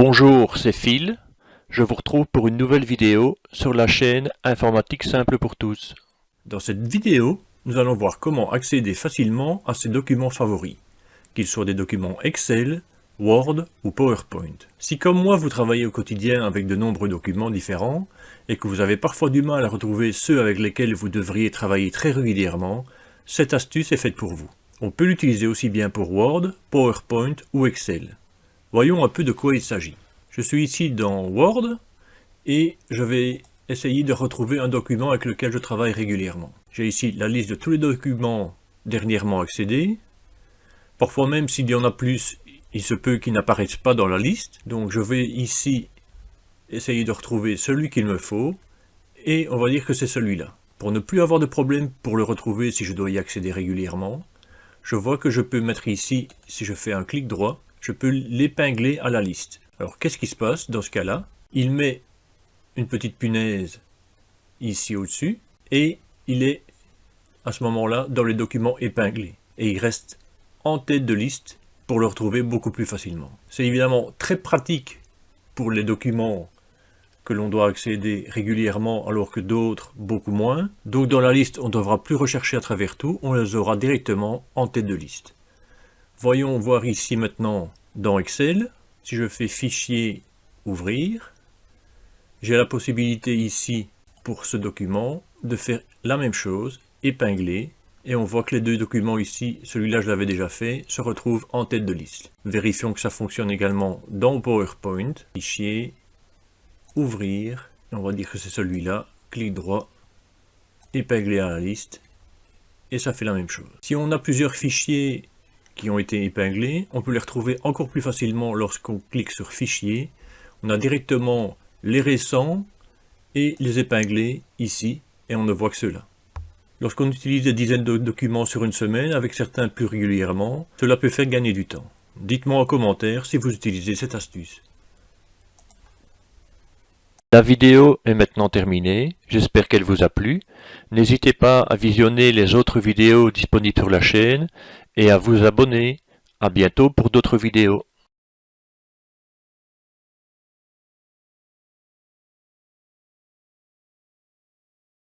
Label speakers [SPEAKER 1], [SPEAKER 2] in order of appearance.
[SPEAKER 1] Bonjour, c'est Phil. Je vous retrouve pour une nouvelle vidéo sur la chaîne Informatique Simple pour tous.
[SPEAKER 2] Dans cette vidéo, nous allons voir comment accéder facilement à ses documents favoris, qu'ils soient des documents Excel, Word ou PowerPoint. Si comme moi vous travaillez au quotidien avec de nombreux documents différents et que vous avez parfois du mal à retrouver ceux avec lesquels vous devriez travailler très régulièrement, cette astuce est faite pour vous. On peut l'utiliser aussi bien pour Word, PowerPoint ou Excel. Voyons un peu de quoi il s'agit. Je suis ici dans Word et je vais essayer de retrouver un document avec lequel je travaille régulièrement. J'ai ici la liste de tous les documents dernièrement accédés. Parfois même s'il y en a plus, il se peut qu'ils n'apparaissent pas dans la liste. Donc je vais ici essayer de retrouver celui qu'il me faut et on va dire que c'est celui-là. Pour ne plus avoir de problème pour le retrouver si je dois y accéder régulièrement, je vois que je peux mettre ici, si je fais un clic droit, je peux l'épingler à la liste. Alors qu'est-ce qui se passe dans ce cas-là? Il met une petite punaise ici au-dessus et il est à ce moment-là dans les documents épinglés. Et il reste en tête de liste pour le retrouver beaucoup plus facilement. C'est évidemment très pratique pour les documents que l'on doit accéder régulièrement alors que d'autres beaucoup moins. Donc dans la liste on ne devra plus rechercher à travers tout, on les aura directement en tête de liste. Voyons voir ici maintenant dans Excel, si je fais Fichier, Ouvrir, j'ai la possibilité ici pour ce document de faire la même chose, épingler, et on voit que les deux documents ici, celui-là je l'avais déjà fait, se retrouvent en tête de liste. Vérifions que ça fonctionne également dans PowerPoint, Fichier, Ouvrir, et on va dire que c'est celui-là, clic droit, épingler à la liste, et ça fait la même chose. Si on a plusieurs fichiers qui ont été épinglés, on peut les retrouver encore plus facilement lorsqu'on clique sur Fichier. On a directement les récents et les épinglés ici, et on ne voit que ceux-là. Lorsqu'on utilise des dizaines de documents sur une semaine, avec certains plus régulièrement, cela peut faire gagner du temps. Dites-moi en commentaire si vous utilisez cette astuce.
[SPEAKER 1] La vidéo est maintenant terminée, j'espère qu'elle vous a plu. N'hésitez pas à visionner les autres vidéos disponibles sur la chaîne et à vous abonner. À bientôt pour d'autres vidéos.